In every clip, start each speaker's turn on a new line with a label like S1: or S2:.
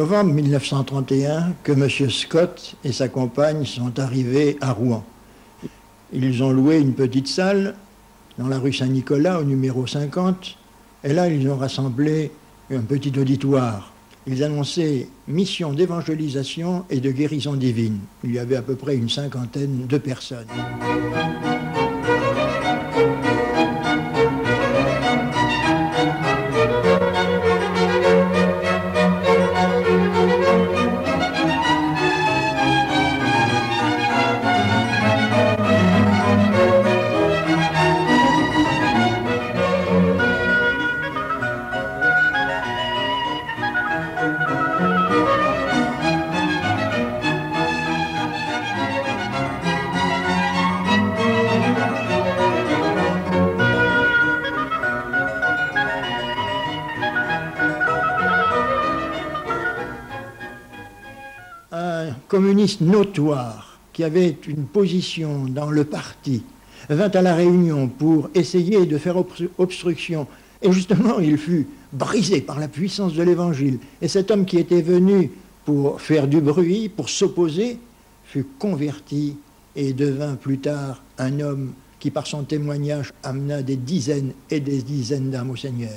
S1: novembre 1931 que M. Scott et sa compagne sont arrivés à Rouen. Ils ont loué une petite salle dans la rue Saint-Nicolas, au numéro 50, et là, ils ont rassemblé un petit auditoire. Ils annonçaient mission d'évangélisation et de guérison divine. Il y avait à peu près une cinquantaine de personnes. Communiste notoire qui avait une position dans le parti vint à la Réunion pour essayer de faire obstruction et justement il fut brisé par la puissance de l'Évangile et cet homme qui était venu pour faire du bruit, pour s'opposer, fut converti et devint plus tard un homme qui par son témoignage amena des dizaines et des dizaines d'âmes au Seigneur.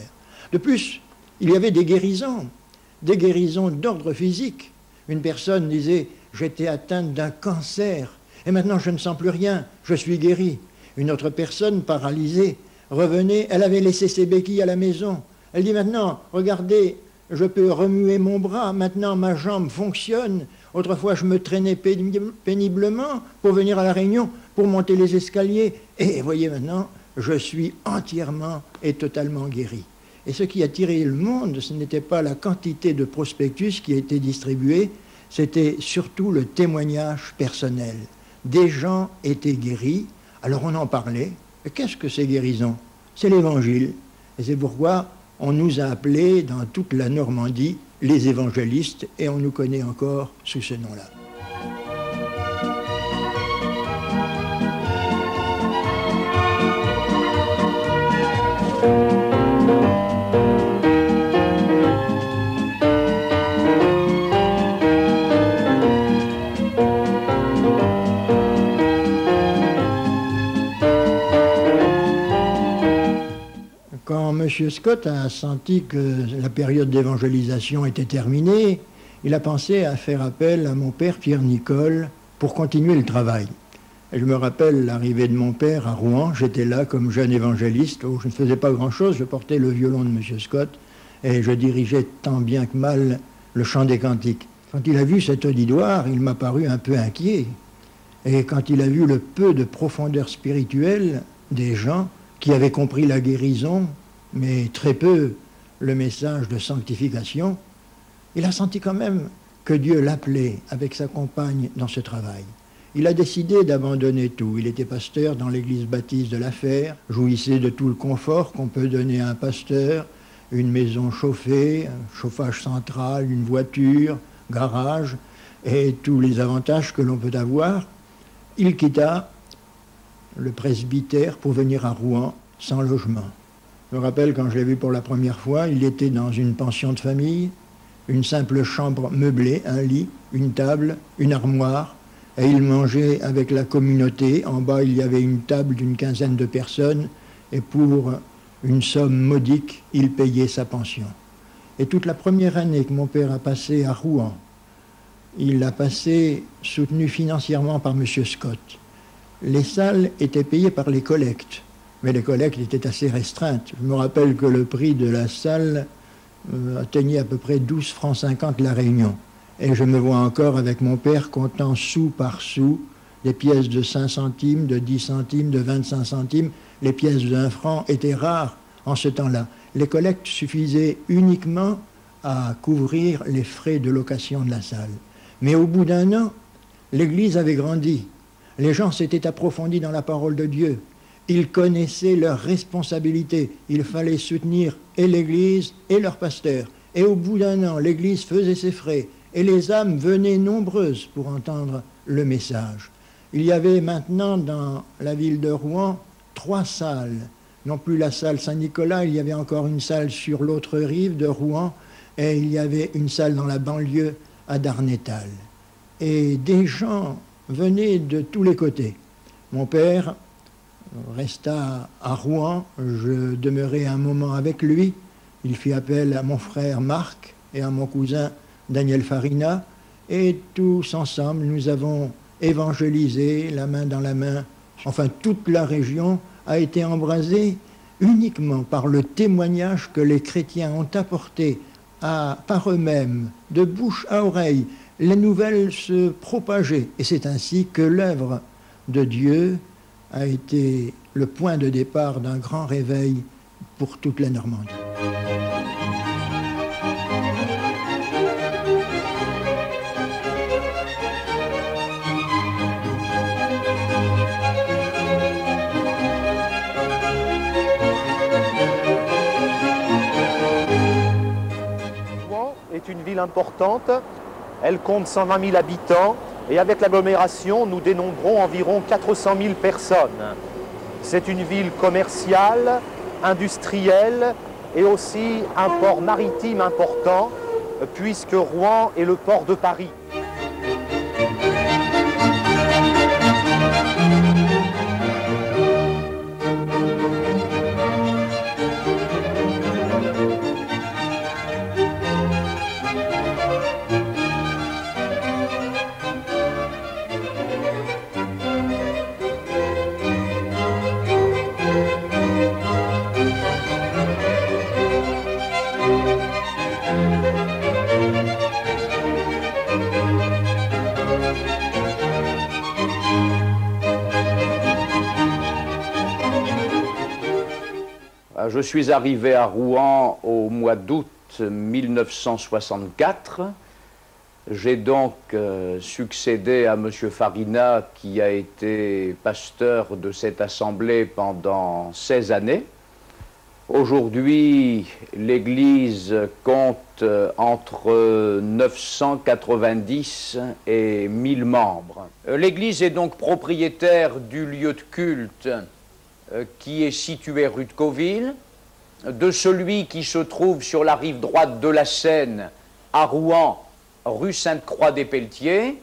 S1: De plus, il y avait des guérisons d'ordre physique. Une personne disait « J'étais atteinte d'un cancer et maintenant je ne sens plus rien, je suis guéri ». Une autre personne paralysée revenait, elle avait laissé ses béquilles à la maison. Elle dit « Maintenant, regardez, je peux remuer mon bras, maintenant ma jambe fonctionne. Autrefois je me traînais péniblement pour venir à la Réunion, pour monter les escaliers. Et voyez maintenant, je suis entièrement et totalement guéri ». Et ce qui a tiré le monde, ce n'était pas la quantité de prospectus qui a été distribué, c'était surtout le témoignage personnel. Des gens étaient guéris, alors on en parlait. Et qu'est-ce que ces guérisons? C'est l'Évangile. Et c'est pourquoi on nous a appelés dans toute la Normandie les évangélistes, et on nous connaît encore sous ce nom-là. Quand M. Scott a senti que la période d'évangélisation était terminée, il a pensé à faire appel à mon père Pierre Nicole pour continuer le travail. Et je me rappelle l'arrivée de mon père à Rouen, j'étais là comme jeune évangéliste, où je ne faisais pas grand-chose, je portais le violon de M. Scott et je dirigeais tant bien que mal le chant des cantiques. Quand il a vu cet auditoire, il m'a paru un peu inquiet. Et quand il a vu le peu de profondeur spirituelle des gens qui avaient compris la guérison, mais très peu le message de sanctification, il a senti quand même que Dieu l'appelait avec sa compagne dans ce travail. Il a décidé d'abandonner tout. Il était pasteur dans l'église baptiste de La Fère, jouissait de tout le confort qu'on peut donner à un pasteur, une maison chauffée, un chauffage central, une voiture, garage, et tous les avantages que l'on peut avoir. Il quitta le presbytère pour venir à Rouen sans logement. Je me rappelle quand je l'ai vu pour la première fois, il était dans une pension de famille, une simple chambre meublée, un lit, une table, une armoire, et il mangeait avec la communauté. En bas, il y avait une table d'une quinzaine de personnes, et pour une somme modique, il payait sa pension. Et toute la première année que mon père a passé à Rouen, il l'a passé soutenu financièrement par M. Scott. Les salles étaient payées par les collectes, mais les collectes étaient assez restreintes. Je me rappelle que le prix de la salle atteignait à peu près 12 francs 50 la réunion. Et je me vois encore avec mon père comptant sou par sou, des pièces de 5 centimes, de 10 centimes, de 25 centimes. Les pièces de 1 franc étaient rares en ce temps-là. Les collectes suffisaient uniquement à couvrir les frais de location de la salle. Mais au bout d'un an, l'église avait grandi. Les gens s'étaient approfondis dans la parole de Dieu. Ils connaissaient leurs responsabilités. Il fallait soutenir et l'église et leur pasteur. Et au bout d'un an, l'église faisait ses frais. Et les âmes venaient nombreuses pour entendre le message. Il y avait maintenant dans la ville de Rouen 3 salles. Non plus la salle Saint-Nicolas, il y avait encore une salle sur l'autre rive de Rouen. et il y avait une salle dans la banlieue à Darnétal. Et des gens venaient de tous les côtés. Mon père resta à Rouen, je demeurai un moment avec lui. Il fit appel à mon frère Marc et à mon cousin Daniel Farina, et tous ensemble, nous avons évangélisé la main dans la main. Enfin, toute la région a été embrasée uniquement par le témoignage que les chrétiens ont apporté par eux-mêmes, de bouche à oreille. Les nouvelles se propageaient, et c'est ainsi que l'œuvre de Dieu a été le point de départ d'un grand réveil pour toute la Normandie.
S2: Rouen est une ville importante, elle compte 120 000 habitants et avec l'agglomération, nous dénombrons environ 400 000 personnes. C'est une ville commerciale, industrielle et aussi un port maritime important puisque Rouen est le port de Paris. Je suis arrivé à Rouen au mois d'août 1964. J'ai donc succédé à M. Farina, qui a été pasteur de cette assemblée pendant 16 années. Aujourd'hui, l'Église compte entre 990 et 1000 membres. L'Église est donc propriétaire du lieu de culte qui est situé rue de Cauville, de celui qui se trouve sur la rive droite de la Seine, à Rouen, rue Sainte-Croix-des-Pelletiers,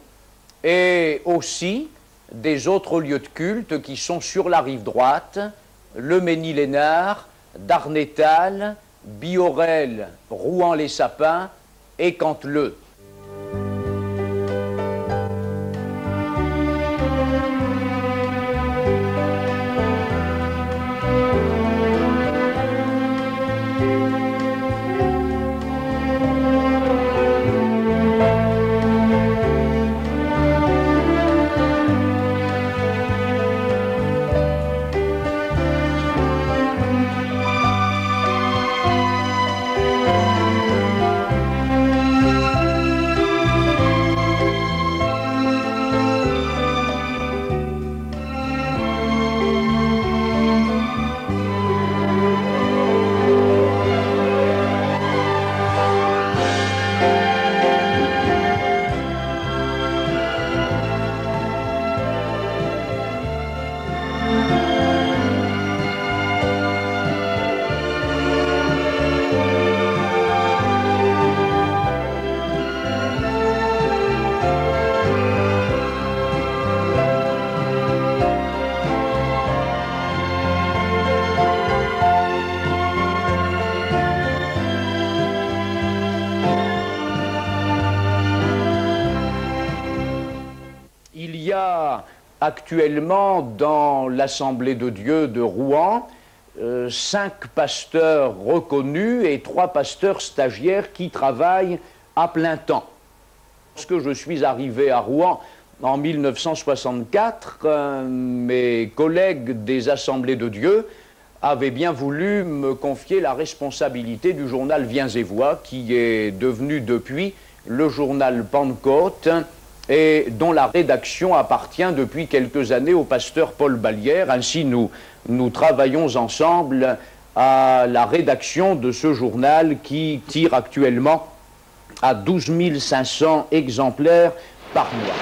S2: et aussi des autres lieux de culte qui sont sur la rive droite, le Mesnil-Esnard, Darnétal, Biorel, Rouen-les-Sapins et Canteleu. Actuellement, dans l'Assemblée de Dieu de Rouen, 5 pasteurs reconnus et 3 pasteurs stagiaires qui travaillent à plein temps. Lorsque je suis arrivé à Rouen en 1964, mes collègues des Assemblées de Dieu avaient bien voulu me confier la responsabilité du journal Viens et Voix, qui est devenu depuis le journal Pentecôte, et dont la rédaction appartient depuis quelques années au pasteur Paul Ballière. Ainsi, nous travaillons ensemble à la rédaction de ce journal qui tire actuellement à 12 500 exemplaires par mois.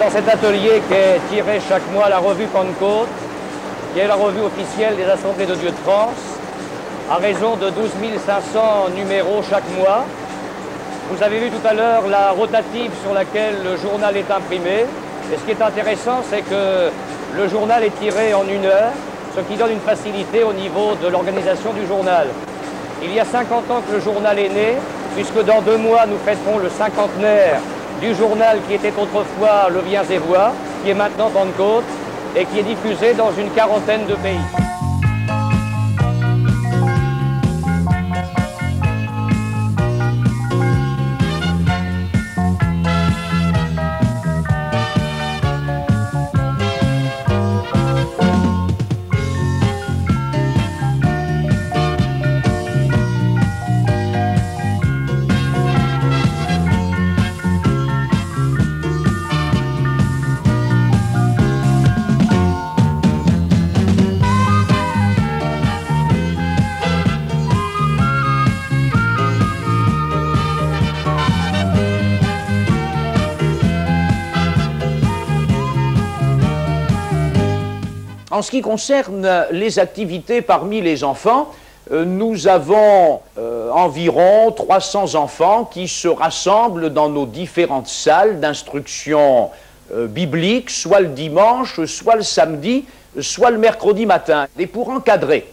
S3: dans cet atelier qu'est tirée chaque mois la revue Pentecôte, qui est la revue officielle des Assemblées de Dieu de France, à raison de 12 500 numéros chaque mois. Vous avez vu tout à l'heure la rotative sur laquelle le journal est imprimé. Et ce qui est intéressant, c'est que le journal est tiré en 1 heure, ce qui donne une facilité au niveau de l'organisation du journal. Il y a 50 ans que le journal est né, puisque dans 2 mois, nous fêterons le 50aire du journal qui était autrefois Le Viens et Voix, qui est maintenant Pentecôte, et qui est diffusé dans une 40aine de pays.
S2: En ce qui concerne les activités parmi les enfants, nous avons environ 300 enfants qui se rassemblent dans nos différentes salles d'instruction biblique, soit le dimanche, soit le samedi, soit le mercredi matin. Et pour encadrer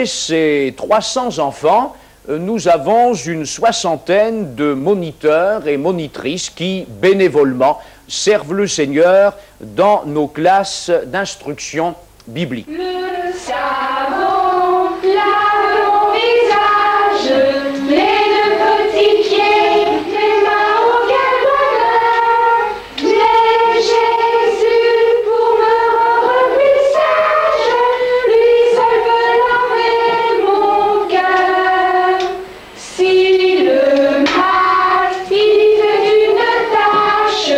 S2: ces 300 enfants, nous avons une 60aine de moniteurs et monitrices qui, bénévolement, servent le Seigneur dans nos classes d'instruction biblique.
S4: Le savon lave mon visage, les 2 petits pieds, les mains au calvaire, mais Jésus pour me rendre plus sage, lui seul peut laver mon cœur. Si le mal il fait une tâche,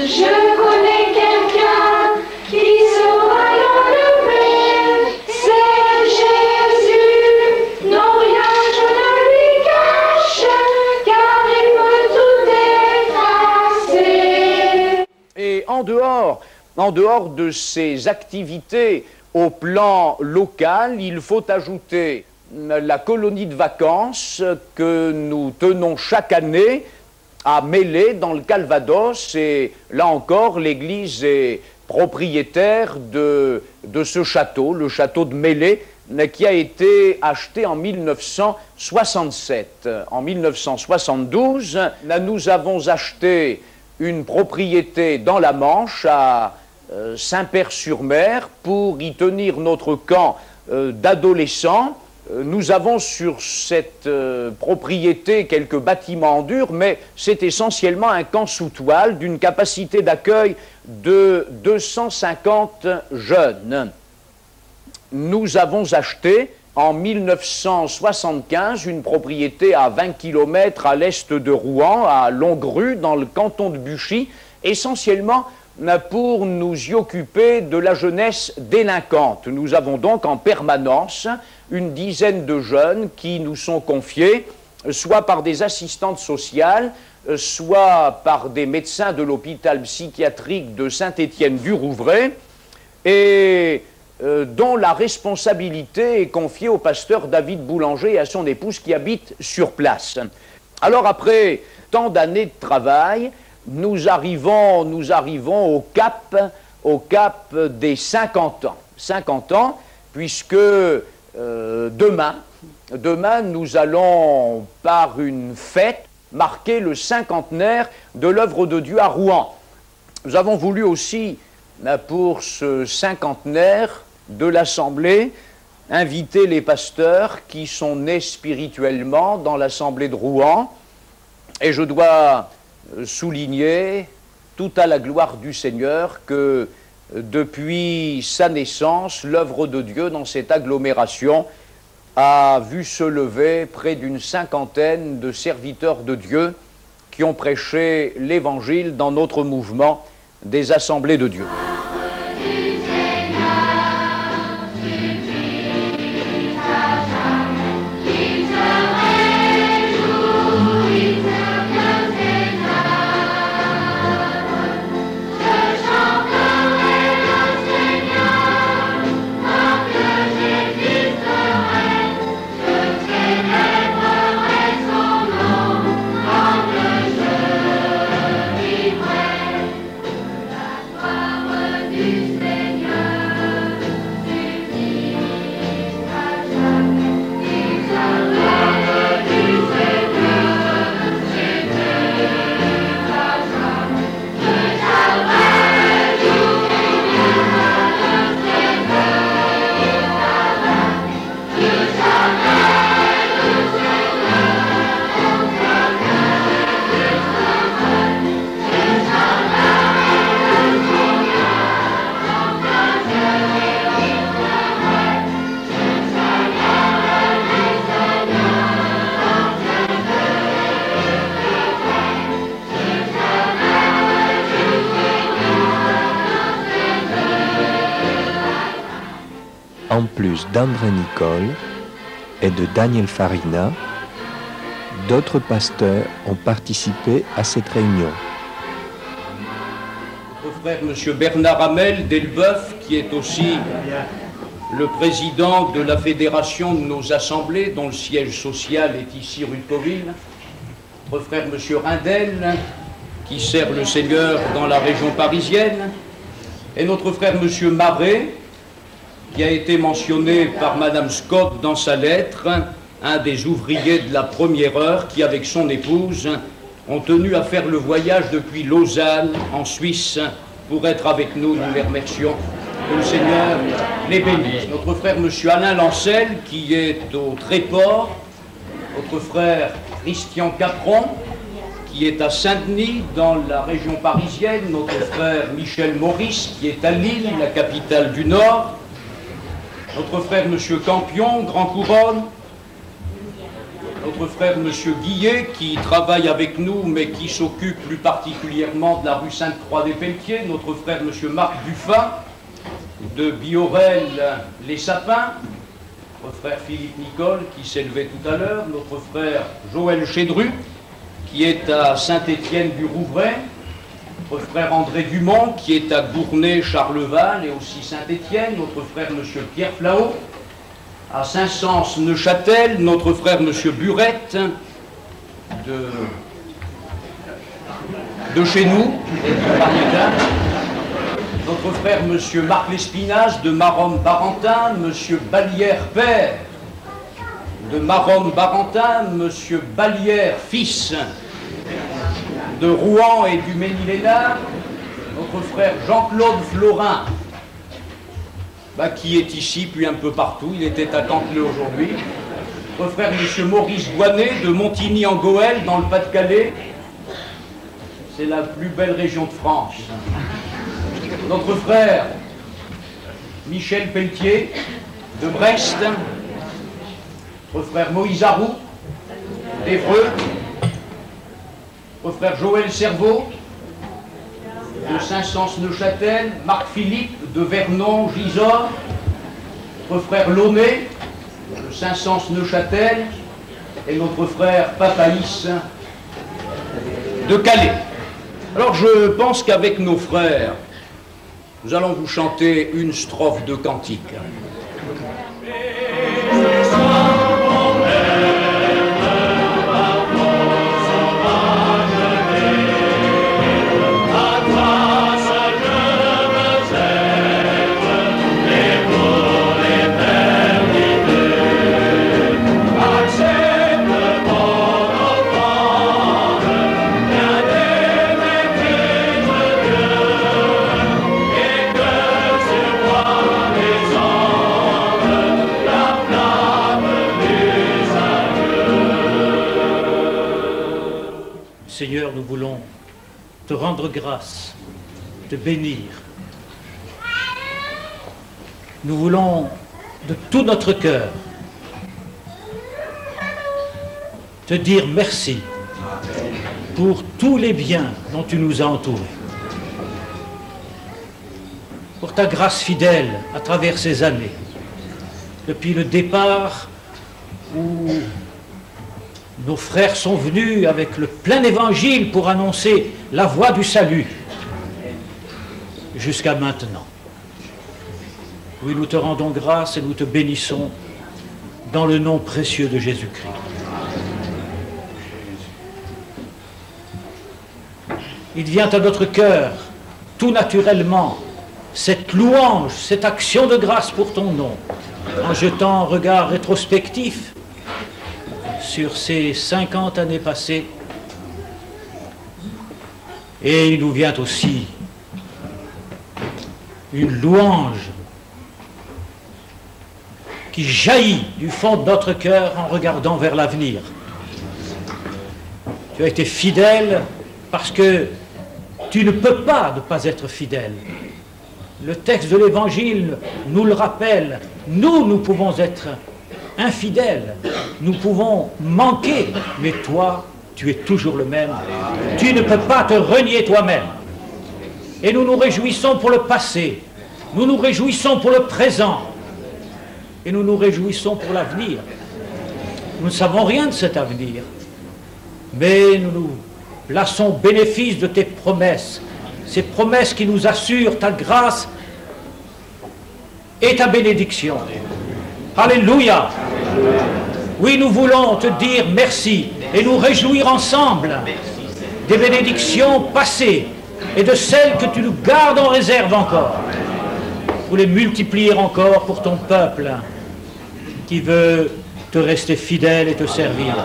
S4: je connais quelqu'un qui saura l'enlever. C'est Jésus, non rien je ne lui cache, car il peut tout effacer.
S2: Et en dehors de ces activités au plan local, il faut ajouter la colonie de vacances que nous tenons chaque année à Mélé, dans le Calvados, et là encore, l'Église est propriétaire de ce château, le château de Mélé, qui a été acheté en 1967. En 1972, nous avons acheté une propriété dans la Manche, à Saint-Père-sur-Mer, pour y tenir notre camp d'adolescents. Nous avons sur cette propriété quelques bâtiments en dur, mais c'est essentiellement un camp sous toile d'une capacité d'accueil de 250 jeunes. Nous avons acheté en 1975 une propriété à 20 km à l'est de Rouen, à Longrue, dans le canton de Buchy, essentiellement pour nous y occuper de la jeunesse délinquante. Nous avons donc en permanence une dizaine de jeunes qui nous sont confiés, soit par des assistantes sociales, soit par des médecins de l'hôpital psychiatrique de Saint-Étienne-du-Rouvray, et dont la responsabilité est confiée au pasteur David Boulanger et à son épouse qui habitent sur place. Alors après tant d'années de travail, nous arrivons au cap des 50 ans. 50 ans, puisque demain, nous allons, par une fête, marquer le 50aire de l'œuvre de Dieu à Rouen. Nous avons voulu aussi, pour ce 50aire de l'Assemblée, inviter les pasteurs qui sont nés spirituellement dans l'Assemblée de Rouen. Et je dois souligner, tout à la gloire du Seigneur, que depuis sa naissance, l'œuvre de Dieu dans cette agglomération a vu se lever près d'une 50aine de serviteurs de Dieu qui ont prêché l'Évangile dans notre mouvement des Assemblées de Dieu.
S5: en plus d'André Nicole et de Daniel Farina, d'autres pasteurs ont participé à cette réunion.
S2: Notre frère M. Bernard Hamel d'Elbeuf, qui est aussi le président de la fédération de nos assemblées, dont le siège social est ici rue de Coville. Notre frère M. Rindel, qui sert le Seigneur dans la région parisienne. Et notre frère M. Marais, qui a été mentionné par Mme Scott dans sa lettre, un des ouvriers de la première heure qui, avec son épouse, ont tenu à faire le voyage depuis Lausanne, en Suisse, pour être avec nous. Nous les remercions. Que le Seigneur les bénisse. Notre frère M. Alain Lancel, qui est au Tréport. Notre frère Christian Capron, qui est à Saint-Denis, dans la région parisienne. Notre frère Michel Maurice, qui est à Lille, la capitale du Nord. Notre frère M. Campion, Grand Couronne. Notre frère M. Guillet, qui travaille avec nous, mais qui s'occupe plus particulièrement de la rue Sainte-Croix-des-Pelletiers. Notre frère M. Marc Buffin, de Biorel, les Sapins. Notre frère Philippe Nicole, qui s'est levé tout à l'heure. Notre frère Joël Chédru, qui est à Saint-Étienne-du-Rouvray. Notre frère André Dumont, qui est à Gournay, Charleval et aussi Saint-Étienne. Notre frère M. Pierre Flao, à Saint-Saëns-Neuchâtel. Notre frère M. Burette, de chez nous, notre frère M. Marc Lespinasse, de Maromme-Barentin. M. Ballière-Père, de Maromme-Barentin. M. Ballière-Fils, de Rouen et du Ménil-Hénard. Notre frère Jean-Claude Florin, qui est ici, puis un peu partout. Il était à Canteleu aujourd'hui. Notre frère M. Maurice Boinet, de Montigny-en-Goël, dans le Pas-de-Calais. C'est la plus belle région de France. Notre frère Michel Pelletier, de Brest. Notre frère Moïse Arroux, d'Évreux. Notre frère Joël Cerveau, de Saint-Saëns-Neuchâtel. Marc Philippe, de Vernon, Gisors. Notre frère Launay, de Saint-Saëns-Neuchâtel. Et notre frère Papaïs, de Calais. Alors je pense qu'avec nos frères, nous allons vous chanter une strophe de cantique.
S6: Seigneur, nous voulons te rendre grâce, te bénir. Nous voulons de tout notre cœur te dire merci pour tous les biens dont tu nous as entourés, pour ta grâce fidèle à travers ces années, depuis le départ où nos frères sont venus avec le plein évangile pour annoncer la voie du salut, jusqu'à maintenant. Oui, nous te rendons grâce et nous te bénissons dans le nom précieux de Jésus-Christ. Il vient à notre cœur, tout naturellement, cette louange, cette action de grâce pour ton nom, en jetant un regard rétrospectif sur ces 50 années passées. Et il nous vient aussi une louange qui jaillit du fond de notre cœur en regardant vers l'avenir. Tu as été fidèle parce que tu ne peux pas ne pas être fidèle. Le texte de l'Évangile nous le rappelle. Nous pouvons être infidèles, nous pouvons manquer, mais toi, tu es toujours le même. Tu ne peux pas te renier toi-même. Et nous nous réjouissons pour le passé, nous nous réjouissons pour le présent, et nous nous réjouissons pour l'avenir. Nous ne savons rien de cet avenir, mais nous nous plaçons au bénéfice de tes promesses, ces promesses qui nous assurent ta grâce et ta bénédiction. Alléluia. Oui, nous voulons te dire merci et nous réjouir ensemble des bénédictions passées et de celles que tu nous gardes en réserve encore, pour les multiplier encore pour ton peuple qui veut te rester fidèle et te servir.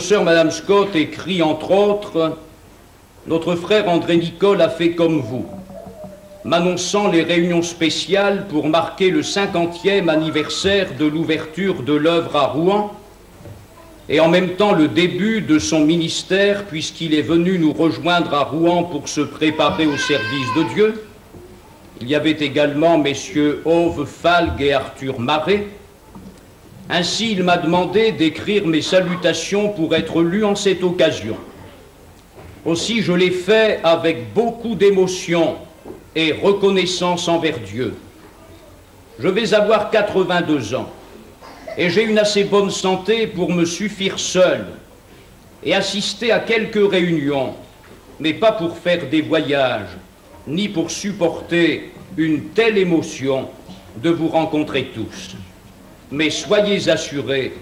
S7: Sœur Madame Scott écrit entre autres: notre frère André Nicole a fait comme vous, m'annonçant les réunions spéciales pour marquer le 50e anniversaire de l'ouverture de l'œuvre à Rouen et en même temps le début de son ministère, puisqu'il est venu nous rejoindre à Rouen pour se préparer au service de Dieu. Il y avait également messieurs Ove Falgue et Arthur Marais. Ainsi, il m'a demandé d'écrire mes salutations pour être lues en cette occasion. Aussi, je l'ai fait avec beaucoup d'émotion et reconnaissance envers Dieu. Je vais avoir 82 ans et j'ai une assez bonne santé pour me suffire seul et assister à quelques réunions, mais pas pour faire des voyages, ni pour supporter une telle émotion de vous rencontrer tous. Mais soyez assurés,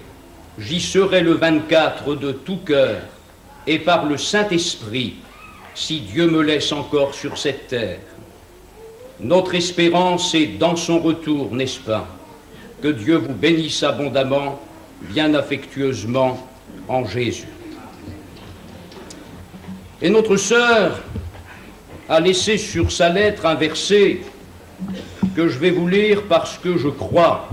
S7: j'y serai le 24 de tout cœur et par le Saint-Esprit, si Dieu me laisse encore sur cette terre. Notre espérance est dans son retour, n'est-ce pas? Que Dieu vous bénisse abondamment, bien affectueusement, en Jésus. Et notre sœur a laissé sur sa lettre un verset que je vais vous lire parce que je crois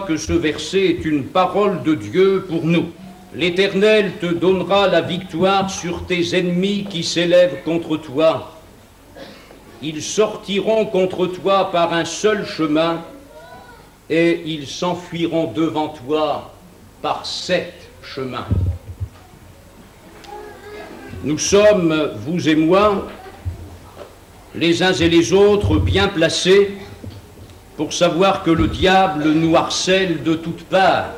S7: que ce verset est une parole de Dieu pour nous. L'Éternel te donnera la victoire sur tes ennemis qui s'élèvent contre toi. Ils sortiront contre toi par un seul chemin et ils s'enfuiront devant toi par 7 chemins. Nous sommes, vous et moi, les uns et les autres, bien placés pour savoir que le diable nous harcèle de toutes parts.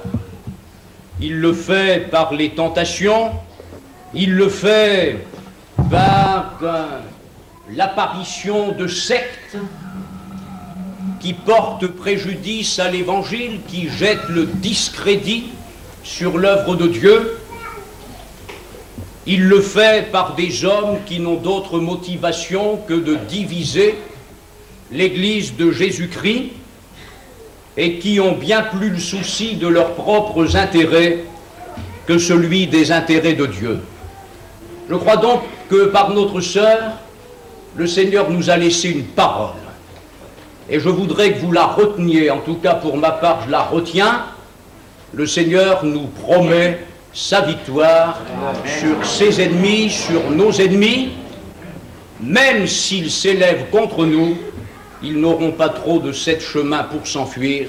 S7: Il le fait par les tentations, il le fait par l'apparition de sectes qui portent préjudice à l'Évangile, qui jettent le discrédit sur l'œuvre de Dieu. Il le fait par des hommes qui n'ont d'autre motivation que de diviser l'Église de Jésus-Christ et qui ont bien plus le souci de leurs propres intérêts que celui des intérêts de Dieu. Je crois donc que par notre sœur, le Seigneur nous a laissé une parole. et je voudrais que vous la reteniez, en tout cas pour ma part je la retiens. Le Seigneur nous promet sa victoire sur ses ennemis, sur nos ennemis. Même s'ils s'élèvent contre nous, ils n'auront pas trop de 7 chemins pour s'enfuir.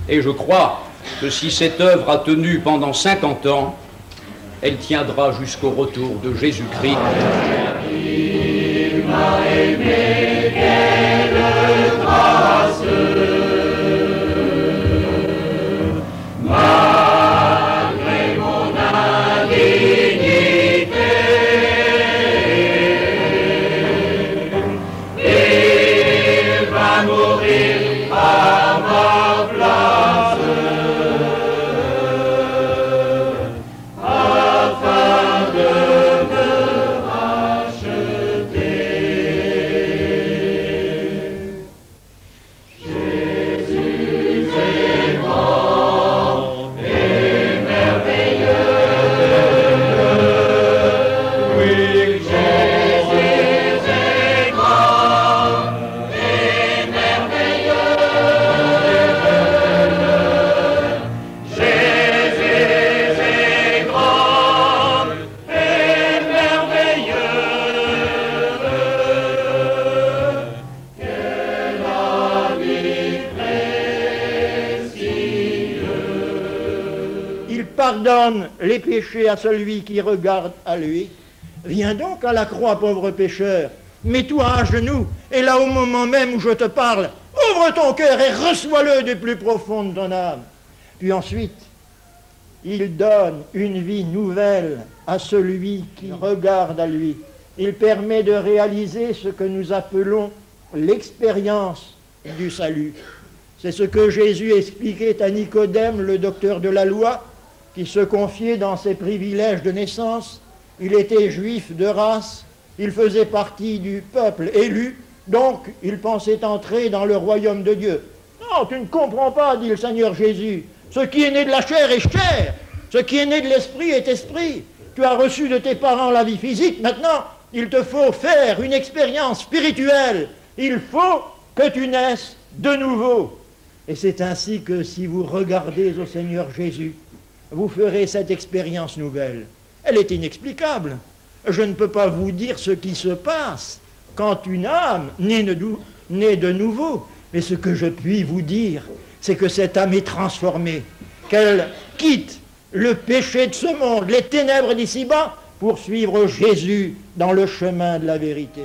S7: Et je crois que si cette œuvre a tenu pendant 50 ans, elle tiendra jusqu'au retour de Jésus-Christ. Il m'a aimé, quelle grâce, malgré mon indignité, il va mourir à ma place.
S1: Pardonne les péchés à celui qui regarde à lui. Viens donc à la croix, pauvre pécheur. Mets-toi à genoux, et là, au moment même où je te parle, ouvre ton cœur et reçois-le du plus profond de ton âme. Puis ensuite, il donne une vie nouvelle à celui qui regarde à lui. Il permet de réaliser ce que nous appelons l'expérience du salut. C'est ce que Jésus expliquait à Nicodème, le docteur de la loi, qui se confiait dans ses privilèges de naissance. Il était juif de race, il faisait partie du peuple élu, donc il pensait entrer dans le royaume de Dieu. Non, tu ne comprends pas, dit le Seigneur Jésus. Ce qui est né de la chair est chair, ce qui est né de l'esprit est esprit. Tu as reçu de tes parents la vie physique, maintenant il te faut faire une expérience spirituelle. Il faut que tu naisses de nouveau. Et c'est ainsi que si vous regardez au Seigneur Jésus, vous ferez cette expérience nouvelle. Elle est inexplicable. Je ne peux pas vous dire ce qui se passe quand une âme naît de nouveau. Mais ce que je puis vous dire, c'est que cette âme est transformée, qu'elle quitte le péché de ce monde, les ténèbres d'ici-bas, pour suivre Jésus dans le chemin de la vérité.